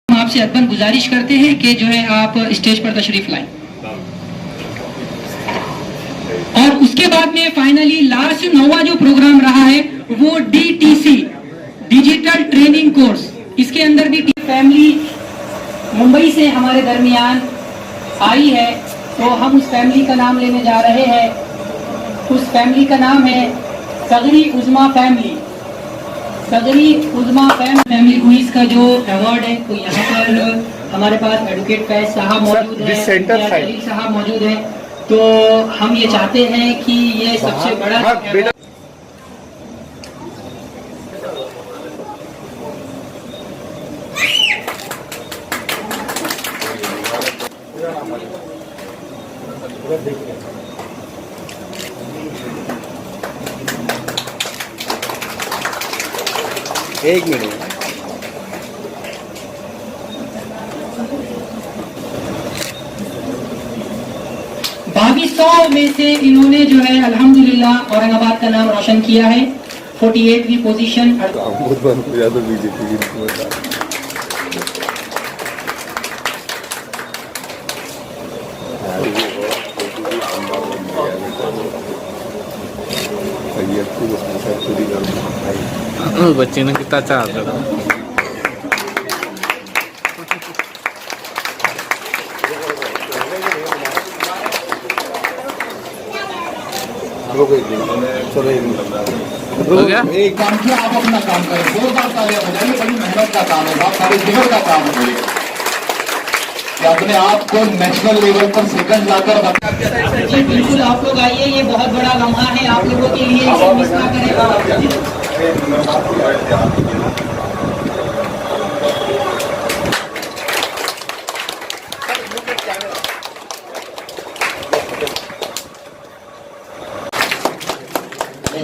آپ سے ادباً گزارش کرتے ہیں کہ جو ہے آپ اسٹیج پر تشریف لائیں. اور اس کے بعد میں فائنلی لاسٹ 9واں جو پروگرام رہا ہے وہ DTC ڈیجیٹل ٹریننگ کورس. اس کے اندر بھی فیملی ممبئی سے ہمارے درمیان آئی ہے, تو ہم اس فیملی کا نام لینے جا رہے ہیں. اس فیملی کا نام ہے صغری عظما فیملی. صغری عظما فیملی کوئز کا جو ایوارڈ ہے تو یہاں پر ہمارے پاس ایڈوکیٹ فیض صاحب موجود ہیں, جلیل صاحب موجود ہیں. تو ہم یہ چاہتے ہیں کہ یہ سب سے بڑا ایک منٹ 2200 میں سے انہوں نے جو ہے الحمدللہ اورنگ آباد کا نام روشن کیا ہے. 48ویں پوزیشن. بچے نے کتنا چاہتا تھا. ایک کام کیا, آپ اپنا کام کریں, 2 بار تالیاں بجائیے, بڑی محنت کا کام ہے, آپ سارے جگر کا کام ہے کہ اپنے آپ کو national level per second law کر. جی بالکل, آپ لوگ آئیے, یہ بہت بڑا لمحہ ہے آپ لوگوں کے لیے, اسے مس نہ کریں.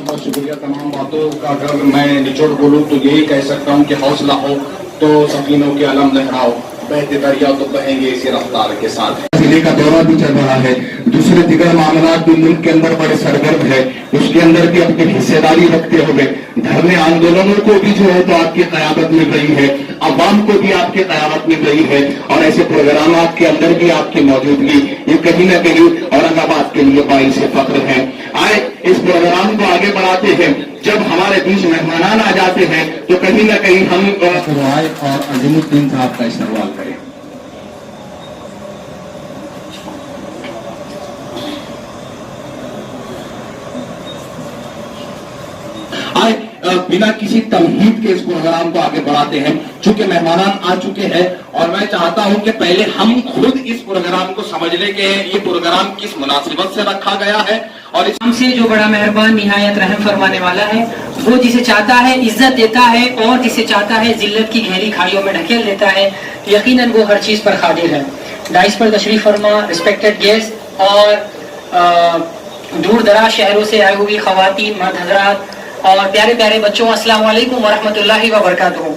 بہت شکریہ. تمام باتوں کا اگر میں نچوڑ بولوں تو یہی کہہ سکتا ہوں کہ حوصلہ ہو تو سفینوں کے علم لہراؤ, بہتے دریا تو بہیں گے اسی رفتار کے ساتھ. ضلع کا دورہ بھی چل رہا ہے, دوسرے دیگر معاملات بھی ملک کے اندر بڑے سرگرم ہے, اس کے اندر بھی اپنی حصے داری رکھتے ہوئے دھرنے آندولنوں کو بھی جو ہے تو آپ کی قیادت مل رہی ہے, عوام کو بھی آپ کی قیادت مل رہی ہے, اور ایسے پروگرامات کے اندر بھی آپ کی موجودگی یہ کہیں نہ کہیں اورنگ آباد کے لیے باعث فخر ہے. آئے اس پروگرام کو آگے بڑھاتے ہیں. جب ہمارے بیچ مہمانان آ جاتے ہیں تو کہیں نہ کہیں ہم آئے اور عظیم الدین صاحب کا استقبال کریں. آئے بنا کسی تمہید کے اس پروگرام کو آگے بڑھاتے ہیں. چونکہ مہمانان آ چکے ہیں اور میں چاہتا ہوں کہ پہلے ہم خود اس پروگرام کو سمجھ لیں کہ یہ پروگرام کس مناسبت سے رکھا گیا ہے, اور اس ہم سے جو بڑا مہربان نہایت رحم فرمانے والا ہے, وہ جسے چاہتا ہے عزت دیتا ہے اور جسے چاہتا ہے ذلت کی گہری کھاڑیوں میں ڈھکیل دیتا ہے. یقیناً وہ ہر چیز پر قادر ہے. ڈائس پر تشریف فرما ریسپیکٹڈ گیسٹ اور دور دراز شہروں سے آئی ہوئی خواتین, مرد حضرات اور پیارے پیارے بچوں, السلام علیکم ورحمۃ اللہ وبرکاتہ.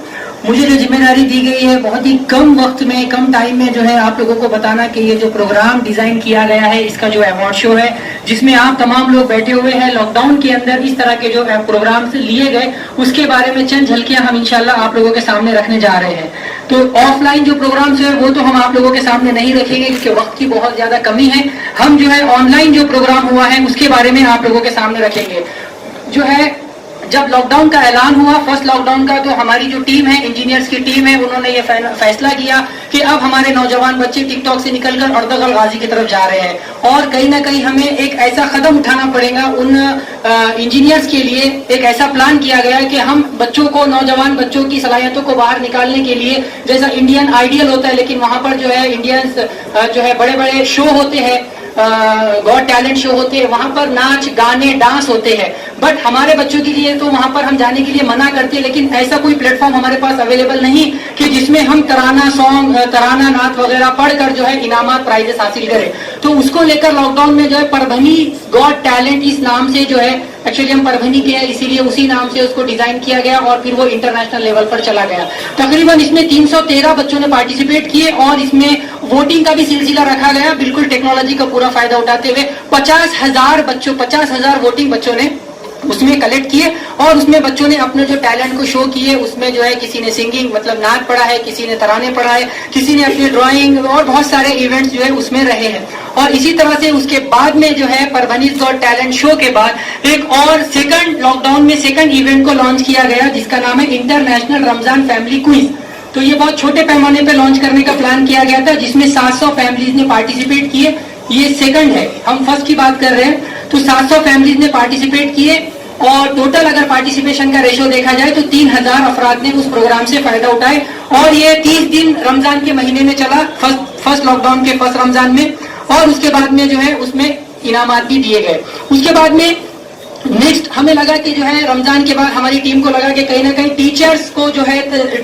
مجھے جو ذمہ داری دی گئی ہے بہت ہی کم وقت میں, کم ٹائم میں جو ہے آپ لوگوں کو بتانا کہ یہ جو پروگرام ڈیزائن کیا گیا ہے, اس کا جو ایوارڈ شو ہے جس میں آپ تمام لوگ بیٹھے ہوئے ہیں, لاک ڈاؤن کے اندر اس طرح کے جو پروگرامز لیے گئے اس کے بارے میں چند جھلکیاں ہم انشاءاللہ آپ لوگوں کے سامنے رکھنے جا رہے ہیں. تو آف لائن جو پروگرامز ہیں وہ تو ہم آپ لوگوں کے سامنے نہیں رکھیں گے کیونکہ وقت کی بہت زیادہ کمی ہے. ہم جو ہے آن لائن جو پروگرام ہوا ہے اس کے بارے میں آپ لوگوں کے سامنے رکھیں گے. جو ہے جب لاک ڈاؤن کا اعلان ہوا, فرسٹ لاک ڈاؤن کا, تو ہماری جو ٹیم ہے, انجینئرز کی ٹیم ہے, انہوں نے یہ فیصلہ کیا کہ اب ہمارے نوجوان بچے ٹک ٹاک سے نکل کر اردغل غازی کی طرف جا رہے ہیں, اور کہیں نہ کہیں ہمیں ایک ایسا قدم اٹھانا پڑے گا. ان انجینئرز کے لیے ایک ایسا پلان کیا گیا کہ ہم بچوں کو, نوجوان بچوں کی صلاحیتوں کو باہر نکالنے کے لیے, جیسا انڈین آئیڈیل ہوتا ہے لیکن وہاں پر جو ہے انڈینز جو ہے بڑے بڑے شو ہوتے ہیں, گاڈ ٹیلنٹ شو ہوتے ہیں, وہاں پر ناچ گانے ڈانس ہوتے ہیں, بٹ ہمارے بچوں کے لیے تو وہاں پر ہم جانے کے لیے منع کرتے ہیں، لیکن ایسا کوئی پلیٹ فارم ہمارے پاس اویلیبل نہیں کہ جس میں ہم ترانہ سانگ، ترانہ نعت وغیرہ پڑھ کر جو ہے انعامات پرائزز حاصل کریں. تو اس کو لے کر لاک ڈاؤن میں جو ہے پربھنی گاٹ ٹیلنٹ اس نام سے جو ہے، ایکچولی ہم پربھنی کے ہیں اسی لیے اسی نام سے اس کو ڈیزائن کیا گیا اور پھر وہ انٹرنیشنل لیول پر چلا گیا. تقریباً اس میں 313 بچوں نے پارٹیسپیٹ کیے اور اس میں ووٹنگ کا بھی سلسلہ رکھا گیا، بالکل ٹیکنالوجی کا پورا فائدہ اٹھاتے ہوئے 50,000 ووٹنگ بچوں نے اس میں کلیکٹ کیے اور اس میں بچوں نے اپنے جو ٹیلنٹ کو شو کیے. اس میں جو ہے کسی نے سنگنگ مطلب نعت پڑھا ہے، کسی نے ترانے پڑھا ہے، کسی نے اپنی ڈرائنگ اور بہت سارے ایونٹس جو ہے اس میں رہے ہیں. اور اسی طرح سے اس کے بعد میں جو ہے پربھنیز گاٹ ٹیلنٹ شو کے بعد ایک اور سیکنڈ لاک ڈاؤن میں سیکنڈ ایونٹ کو لانچ کیا گیا جس کا نام ہے انٹرنیشنل رمضان فیملی کوئز. تو یہ بہت چھوٹے پیمانے پہ لانچ کرنے کا پلان کیا گیا تھا جس میں 700 فیملیز نے پارٹیسپیٹ کیے. یہ سیکنڈ ہے، ہم فرسٹ کی بات کر رہے ہیں. تو 700 فیملیز نے پارٹیسپیٹ کیے اور ٹوٹل اگر پارٹیسپیشن کا ریشو دیکھا جائے تو 3000 افراد نے اس پروگرام سے فائدہ اٹھائے. اور یہ 30 دن رمضان کے مہینے میں چلا، فرسٹ لاک ڈاؤن کے فرسٹ رمضان میں. اور اس کے بعد میں جو ہے اس میں انعامات بھی دیے گئے. اس کے بعد میں نیکسٹ ہمیں لگا کہ جو ہے رمضان کے بعد ہماری ٹیم کو لگا کہ کہیں نہ کہیں ٹیچرز کو جو ہے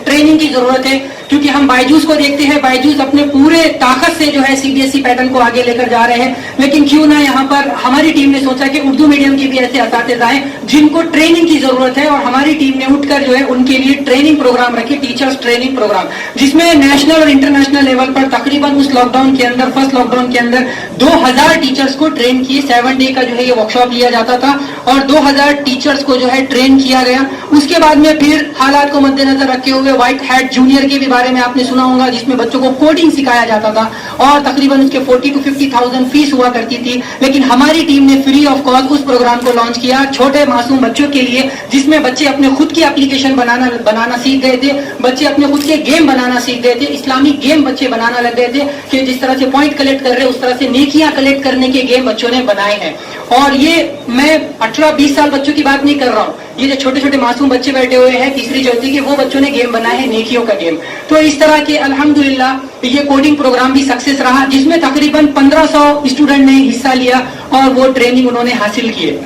ٹریننگ کی ضرورت ہے، کیونکہ ہم بائجوس کو دیکھتے ہیں، بائجوس اپنے پورے طاقت سے جو ہے CBSE پیٹرن کو آگے لے کر جا رہے ہیں. لیکن کیوں نہ یہاں پر ہماری ٹیم نے سوچا کہ اردو میڈیم کے بھی ایسے اساتذہ ہیں جن کو ٹریننگ کی ضرورت ہے، اور ہماری ٹیم نے اٹھ کر جو ہے ان کے لیے ٹریننگ پروگرام رکھے، ٹیچرز ٹریننگ پروگرام، جس میں نیشنل اور انٹرنیشنل لیول پر تقریباً اس لاک ڈاؤن کے اندر، فرسٹ لاک ڈاؤن کے اندر 2000 ٹیچرز کو ٹرین کیے. 7 ڈے کا جو ہے یہ ورک شاپ لیا جاتا تھا اور 2000 ٹیچرز کو جو ہے ٹرین کیا گیا. اس کے بعد میں پھر حالات کو مد نظر رکھتے ہوئے وائٹ ہیٹ جونیئر کے بھی بارے میں آپ نے سنا ہوگا، جس میں بچوں کو کوڈنگ سکھایا جاتا تھا اور تقریباً اس کے 40 to 50,000 فیس ہوا کرتی تھی. لیکن ہماری ٹیم نے فری آف کاسٹ اس پروگرام کو لانچ کیا چھوٹے معصوم بچوں کے لیے، جس میں بچے اپنے خود کی اپلیکیشن بنانا سیکھ گئے تھے، بچے اپنے خود کے گیم بنانا سیکھ گئے تھے، اسلامی گیم بچے بنانا لگ گئے تھے کہ جس طرح سے پوائنٹ کلیکٹ کر رہے اس طرح سے نیکیاں کلیکٹ کرنے کے گیم بچوں نے بنائے ہیں. اور یہ میں 18-20 سال بچوں کی بات نہیں کر رہا ہوں، یہ جو چھوٹے چھوٹے معصوم بچے بیٹھے ہوئے ہیں تیسری چوتھی کے، وہ بچوں نے گیم بنائے ہیں، نیکیوں کا گیم. تو اس طرح کے الحمدللہ یہ کوڈنگ پروگرام بھی سکسیس رہا، جس میں تقریباً 1500 اسٹوڈنٹ نے حصہ لیا اور وہ ٹریننگ انہوں نے حاصل کیے.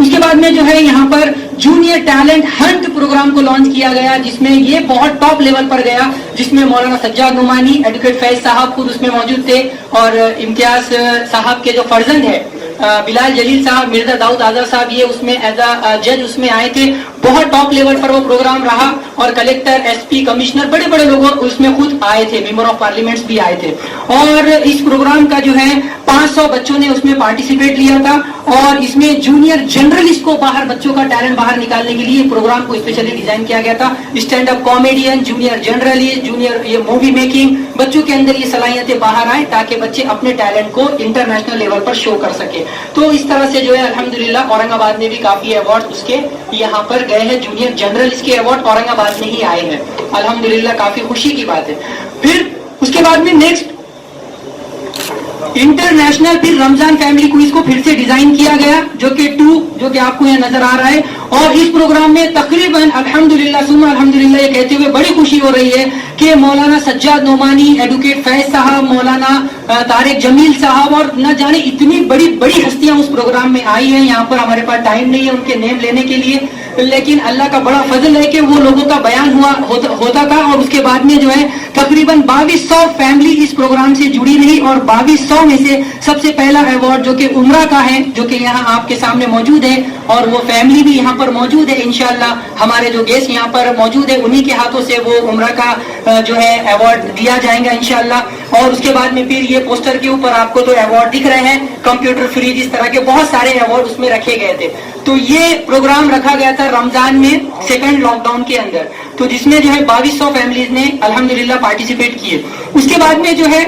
اس کے بعد میں جو ہے یہاں پر جونیئر ٹیلنٹ ہنٹ پروگرام کو لانچ کیا گیا، جس میں یہ بہت ٹاپ لیول پر گیا، جس میں مولانا سجاد نعمانی، ایڈوکیٹ فیض صاحب خود اس میں موجود تھے، اور امتیاز صاحب کے جو فرزند ہے بلال جلیل صاحب، مرزا داؤد آزاد صاحب، یہ اس میں ایز اے جج اس میں آئے تھے. بہت ٹاپ لیول پر وہ پروگرام رہا اور کلیکٹر، SP، کمشنر، بڑے بڑے لوگ اس میں خود آئے تھے، ممبر آف پارلیمنٹس بھی آئے تھے. اور اس پروگرام کا جو ہے 500 بچوں نے اس میں پارٹیسپیٹ لیا تھا. اور اس میں جونیئر جرنلسٹ کو باہر، بچوں کا ٹیلنٹ باہر نکالنے کے لیے پروگرام کو اسپیشلی ڈیزائن کیا گیا تھا. Stand up comedian, junior journalist, junior یہ مووی میکنگ، بچوں کے اندر یہ صلاحیتیں باہر آئیں تاکہ بچے اپنے ٹیلنٹ کو انٹرنیشنل لیول پر شو کر سکے. تو اس طرح سے جو ہے الحمدللہ اورنگ آباد میں بھی کافی ایوارڈ اس کے یہاں پر گئے ہیں. جونیئر جرنلسٹ کے ایوارڈ اورنگ آباد میں ہی آئے ہیں، الحمدللہ کافی خوشی کی بات ہے. پھر اس کے بعد میں نیکسٹ انٹرنیشنل پھر رمضان فیملی کوئز کو پھر سے ڈیزائن کیا گیا، جو کہ آپ کو یہ نظر آ رہا ہے. اور اس پروگرام میں تقریباً الحمدللہ ثم الحمدللہ یہ کہتے ہوئے بڑی خوشی ہو رہی ہے کہ مولانا سجاد نعمانی، ایڈوکیٹ فیض صاحب، مولانا طارق جمیل صاحب اور نہ جانے اتنی بڑی بڑی ہستیاں اس پروگرام میں آئی ہیں. یہاں پر ہمارے پاس ٹائم نہیں ہے ان کے نیم لینے کے لیے، لیکن اللہ کا بڑا فضل ہے کہ وہ لوگوں کا بیان ہوتا تھا. اور اس کے بعد میں جو ہے تقریباً 2200 فیملی اس پروگرام سے جڑی رہی، اور 2200 میں سے سب سے پہلا ایوارڈ جو کہ عمرہ کا ہے، جو کہ یہاں آپ کے سامنے موجود ہے، اور وہ فیملی بھی یہاں پر موجود ہے. انشاءاللہ ہمارے جو گیسٹ یہاں پر موجود ہے انہی کے ہاتھوں سے وہ عمرہ کا جو ہے ایوارڈ دیا جائیں گا انشاءاللہ. اور اس کے بعد میں پھر یہ پوسٹر کے اوپر آپ کو تو ایوارڈ دکھ رہے ہیں، کمپیوٹر فریج، اس طرح کے بہت سارے ایوارڈ اس میں رکھے گئے تھے. تو یہ پروگرام رکھا گیا تھا رمضان میں سیکنڈ لاک ڈاؤن کے اندر، تو جس میں جو ہے 2200 فیملیز نے الحمدللہ پارٹیسپیٹ کیے. اس کے بعد میں جو ہے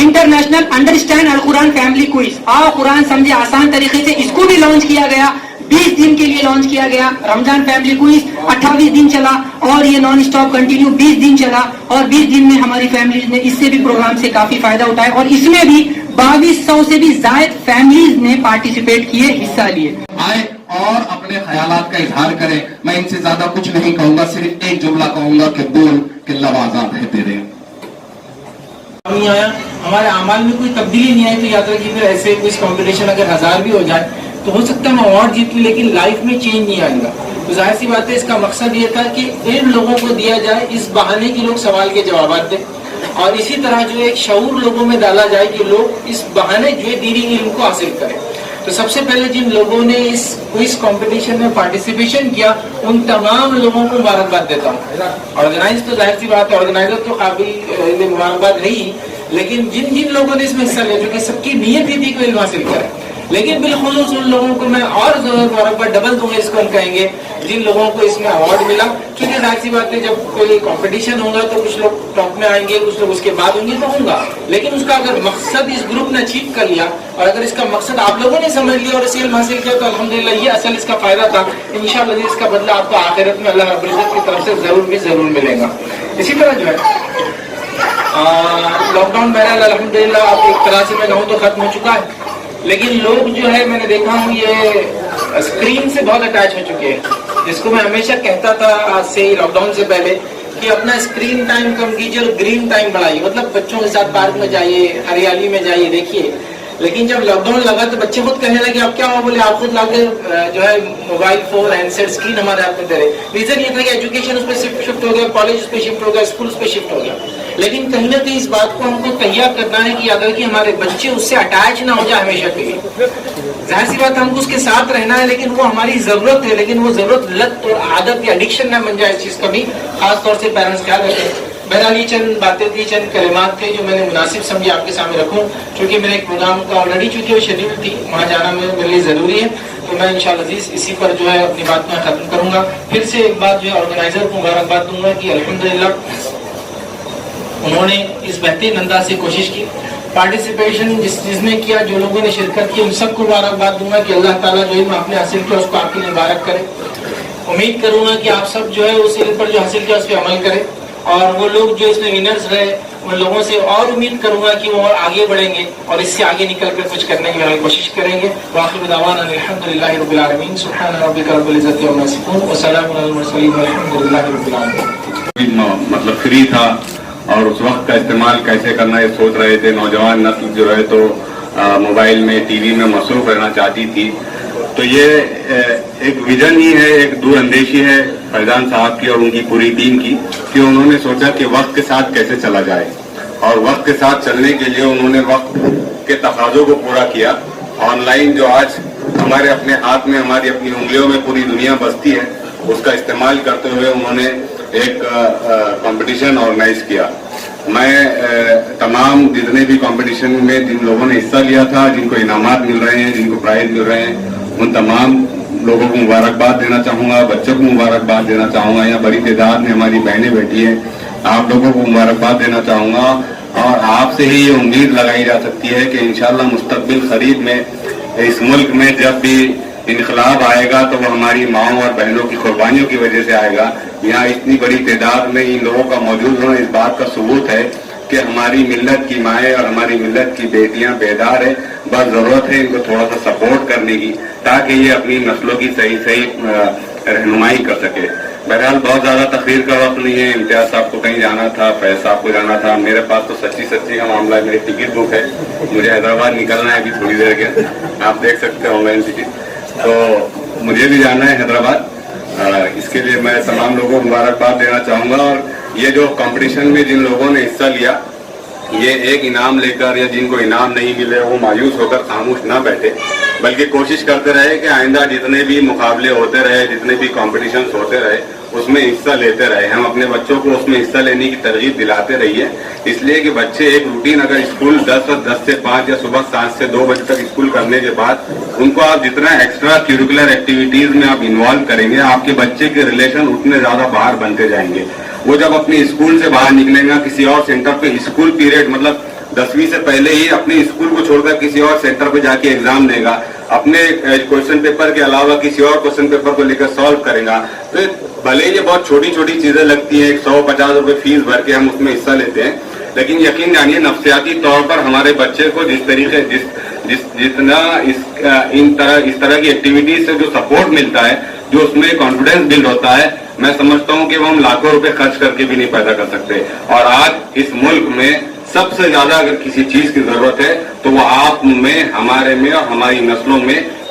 انٹرنیشنل انڈرسٹینڈ القرآن فیملی کوئز، قرآن سمجھے آسان طریقے سے، اس کو بھی لانچ کیا گیا. 20 دن کے لیے لانچ کیا گیا رمضان فیملی کوئز. 28 دن چلا اور یہ نان اسٹاپ کنٹینیو 20 دن چلا، اور 20 دن میں ہماری فیملیز نے اس سے بھی پروگرام سے کافی فائدہ اٹھایا، اور اس میں بھی 2200 سے بھی زائد فیملیز نے پارٹیسپیٹ کیے، حصہ لیے. آئے اور اپنے خیالات کا اظہار کریں. میں ان سے زیادہ کچھ نہیں کہوں گا، صرف ایک جملہ کہوں گا کہ بول کہ لب آزاد ہے تیرے. نہیں آیا، ہمارے اعمال میں کوئی تبدیلی نہیں آئی، تو یاد رکھیے پھر ایسے کچھ کمپٹیشن اگر 1000 بھی ہو جائے تو ہو سکتا ہے میں اوارڈ جیت لوں لیکن لائف میں چینج نہیں آئے گا. تو ظاہر سی بات ہے اس کا مقصد یہ تھا کہ علم لوگوں کو دیا جائے، اس بہانے کی لوگ سوال کے جوابات دیں، اور اسی طرح جو ایک شعور لوگوں میں ڈالا جائے کہ لوگ اس بہانے جو ہے دینی علم کو حاصل کریں. تو سب سے پہلے جن لوگوں نے اس کوئز کمپٹیشن میں پارٹیسپیشن کیا ان تمام لوگوں کو مبارکباد دیتا ہوں. آرگنائز تو ظاہر سی بات ہے آرگنائزر تو قابل مبارکباد رہی، لیکن جن جن لوگوں نے اس میں حصہ لیا، جو کہ سب کی نیت ہی تھی کہ علم حاصل کرے، لیکن بالخصوص ان لوگوں کو میں اور مبارکباد ڈبل دوں گا، اس کو ہم کہیں گے جن لوگوں کو اس میں اوارڈ ملا. کیونکہ ظاہر سی بات ہے جب کوئی کمپٹیشن ہوگا تو کچھ لوگ ٹاپ میں آئیں گے، کچھ لوگ اس کے بعد ہوں گے تو ہوں گا، لیکن اس کا اگر مقصد اس گروپ نے اچیو کر لیا اور اگر اس کا مقصد آپ لوگوں نے سمجھ لیا اور اسے علم حاصل کیا تو الحمدللہ یہ اصل اس کا فائدہ تھا. انشاءاللہ اس کا بدلہ آپ کو آخرت میں اللہ رب العزت کی طرف سے ضرور ملے گا. اسی طرح جو ہے لاک ڈاؤن بہرحال الحمدللہ آپ ایک طرح سے میں کہوں تو ختم ہو چکا ہے، لیکن لوگ جو ہے میں نے دیکھا ہوں یہ اسکرین سے بہت اٹیچ ہو چکے ہیں. جس کو میں ہمیشہ کہتا تھا آج سے لاک ڈاؤن سے پہلے کہ اپنا اسکرین ٹائم کم کیجیے اور گرین ٹائم بڑھائیے، مطلب بچوں کے ساتھ پارک میں جائیے، ہریالی میں جائیے، دیکھیے. لیکن جب لاک ڈاؤن لگا تو بچے خود کہنے لگے اب کیا ہوا، بولے آپ خود لا کے جو ہے mobile phone handset screen ہمارے ہاتھ میں دے رہے. ریزن یہ تھا کہ ایجوکیشن اس پہ شفٹ ہو گیا، کالج اس پہ شفٹ ہو گیا، اسکول اس پہ شفٹ ہو گیا. لیکن کہیں نہ کہیں اس بات کو ہم کو تیار کرنا ہے کہ اگر کہ ہمارے بچے اس سے اٹیچ نہ ہو جائے ہمیشہ کے لیے. ظاہر سی بات ہم کو اس کے ساتھ رہنا ہے، لیکن وہ ہماری ضرورت ہے، لیکن وہ ضرورت لت اور عادت یا ایڈکشن نہ بن جائے. اس چیز کا بھی خاص طور سے پیرنٹس خیال رکھیں. بہرحال یہ چند باتیں تھی، چند کلمات تھے جو میں نے مناسب سمجھے آپ کے سامنے رکھوں، چونکہ میرے ایک پروگرام کا آلریڈی چونکہ وہ شیڈیول تھی، وہاں جانا میرے لیے ضروری ہے. تو میں انشاءاللہ عزیز اسی پر جو ہے اپنی بات میں ختم کروں گا. پھر سے ایک بات جو ہے آرگنائزر کو مبارکباد دوں گا کہ الحمدللہ انہوں نے اس بہترین انداز سے کوشش کی. پارٹیسپیشن جس نے کیا، جو لوگوں نے شرکت کی، ان سب کو مبارکباد دوں گا کہ اللہ تعالیٰ جو علم آپ نے حاصل کیا اس کو آپ کی مبارک کرے. امید کروں گا کہ آپ سب جو ہے اس علم پر جو حاصل کیا اس پہ عمل کریں، اور وہ لوگ جو اس میں ونرز رہے ان لوگوں سے اور امید کروں گا کہ وہ اور آگے بڑھیں گے اور اس سے آگے نکل کر کچھ کرنے کی کوشش کریں گے. وآخر دعوانا الحمدللہ رب العالمین. سبحان ربک رب العزت عما یصفون وسلام علی المرسلین والحمدللہ رب العالمین. مطلب فری تھا اور اس وقت کا استعمال کیسے کرنا یہ سوچ رہے تھے. نوجوان نسل جو ہے تو موبائل میں ٹی وی میں مصروف رہنا چاہتی تھی. تو یہ ایک ویژن ہی ہے، ایک دور اندیشی ہے فیضان صاحب کی اور ان کی پوری ٹیم کی کہ انہوں نے سوچا کہ وقت کے ساتھ کیسے چلا جائے، اور وقت کے ساتھ چلنے کے لیے انہوں نے وقت کے تقاضوں کو پورا کیا. آن لائن جو آج ہمارے اپنے ہاتھ میں، ہماری اپنی انگلیوں میں پوری دنیا بستی ہے، اس کا استعمال کرتے ہوئے انہوں نے ایک کمپٹیشن آرگنائز کیا. میں تمام جتنے بھی کمپٹیشن میں جن لوگوں نے حصہ لیا تھا، جن کو انعامات مل رہے ہیں، جن کو پرائز مل رہے ہیں، ان تمام لوگوں کو مبارکباد دینا چاہوں گا. بچوں کو مبارکباد دینا چاہوں گا. یہاں بڑی تعداد میں ہماری بہنیں بیٹھی ہیں، آپ لوگوں کو مبارکباد دینا چاہوں گا. اور آپ سے ہی یہ امید لگائی جا سکتی ہے کہ انشاءاللہ مستقبل قریب میں اس ملک میں جب بھی انقلاب آئے گا تو وہ ہماری ماؤں اور بہنوں کی قربانیوں کی وجہ سے آئے گا. یہاں اتنی بڑی تعداد میں ان لوگوں کا موجود ہونا اس بات کا ثبوت ہے کہ ہماری ملت کی مائیں اور ہماری ملت کی بیٹیاں بیدار ہیں. بس ضرورت ہے ان کو تھوڑا سا سپورٹ کرنے کی تاکہ یہ اپنی نسلوں کی صحیح رہنمائی کر سکے. بہرحال بہت زیادہ تقریر کا وقت نہیں ہے. امتیاز صاحب کو کہیں جانا تھا، فیض صاحب کو جانا تھا. میرے پاس تو سچی کا معاملہ ہے. میری ٹکٹ بک ہے، مجھے حیدرآباد نکلنا ہے ابھی تھوڑی دیر کے. آپ دیکھ سکتے ہیں آن لائن ٹکٹ. تو مجھے بھی جانا ہے حیدرآباد. اس کے لیے میں تمام لوگوں کو مبارکباد دینا چاہوں گا. اور یہ جو کمپٹیشن میں جن لوگوں نے حصہ لیا، یہ ایک انعام لے کر یا جن کو انعام نہیں ملے وہ مایوس ہو کر خاموش نہ بیٹھے، بلکہ کوشش کرتے رہے کہ آئندہ جتنے بھی مقابلے ہوتے رہے، جتنے بھی کمپٹیشنز ہوتے رہے، اس میں حصہ لیتے رہے. ہم اپنے بچوں کو اس میں حصہ لینے کی ترغیب دلاتے رہیے، اس لیے کہ بچے ایک روٹین اگر اسکول 10 سے 5 یا صبح 7 سے 2 بجے تک اسکول کرنے کے بعد ان کو آپ جتنا ایکسٹرا کیریکولر ایکٹیویٹیز میں آپ انوالو کریں گے، آپ کے بچے کے ریلیشن اتنے زیادہ باہر بنتے جائیں گے. وہ جب اپنے اسکول سے باہر نکلیں گا کسی اور سینٹر پہ اسکول پیریڈ مطلب 10ویں سے پہلے ہی اپنے اسکول کو چھوڑ کر کسی اور سینٹر پہ جا کے ایگزام دے گا، اپنے کوشچن پیپر کے علاوہ کسی اور کوشچن پیپر کو لے کر سالو کرے گا. تو بھلے یہ بہت چھوٹی چیزیں لگتی ہیں، 150 روپے فیس بھر کے ہم اس میں حصہ لیتے ہیں، لیکن یقین جانیے نفسیاتی طور پر ہمارے بچے کو جتنا اس طرح کی ایکٹیویٹیز سے جو سپورٹ ملتا ہے، جو اس میں کانفیڈینس بلڈ ہوتا ہے، میں سمجھتا ہوں کہ وہ ہم لاکھوں روپے خرچ کر کے بھی نہیں پیدا کر سکتے. اور آج اس ملک میں سب سے زیادہ اگر کسی چیز کی ضرورت ہے تو وہ آپ میں، ہمارے میں اور ہماری نسلوں میں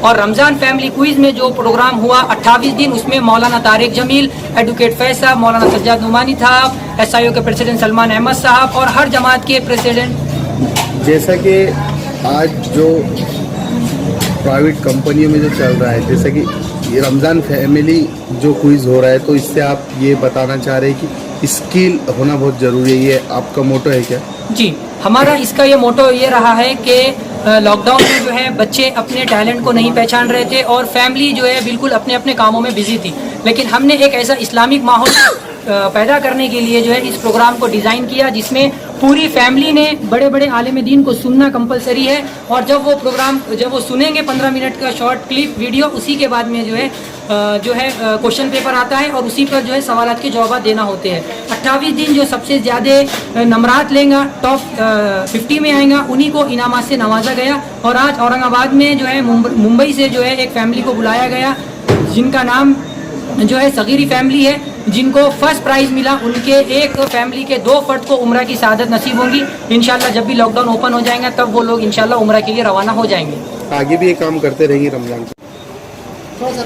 اور رمضان فیملی کوئز میں جو پروگرام ہوا 28 دن، اس میں مولانا طارق جمیل، ایڈوکیٹ فیض صاحب، مولانا سجاد نعمانی صاحب، SIO کے پریزیڈنٹ سلمان احمد صاحب اور ہر جماعت کے پریزیڈنٹ. جیسا کہ آج جو پرائیویٹ کمپنیوں میں جو چل رہا ہے، جیسا کہ یہ رمضان فیملی جو کوئز ہو رہا ہے، تو اس سے آپ یہ بتانا چاہ رہے ہیں کہ اسکل ہونا بہت ضروری ہے، یہ آپ کا موٹو ہے کیا؟ جی، ہمارا اس کا یہ موٹو یہ رہا ہے کہ لاک ڈاؤن میں جو ہے بچے اپنے ٹیلنٹ کو نہیں پہچان رہے تھے اور فیملی جو ہے بالکل اپنے اپنے کاموں میں بزی تھی، لیکن ہم نے ایک ایسا اسلامک ماحول پیدا کرنے کے لیے جو ہے اس پروگرام کو ڈیزائن کیا، جس میں پوری فیملی نے بڑے بڑے عالم دین کو سننا کمپلسری ہے، اور جب وہ سنیں گے 15 منٹ کا شارٹ کلپ ویڈیو، اسی کے بعد میں جو ہے کوشچن پیپر آتا ہے اور اسی پر جو ہے سوالات کے جوابات دینا ہوتے ہیں. 28 دن جو سب سے زیادہ نمرات لیں گا، ٹاپ 50 میں آئیں گا، انہی کو انعامات سے نوازا گیا. اور آج اورنگ آباد میں جو ہے ممبئی سے جو ہے ایک فیملی کو بلایا گیا، جن کا نام جو ہے صغیری فیملی ہے، جن کو فرسٹ پرائز ملا. ان کے ایک فیملی کے 2 فرد کو عمرہ کی سعادت نصیب ہوگی. انشاءاللہ جب بھی لاک ڈاؤن اوپن ہو جائیں گا تب وہ لوگ انشاءاللہ عمرہ کے لیے روانہ ہو جائیں گے. آگے بھی یہ کام کرتے رہیں گے رمضان سے؟ تھوڑا سر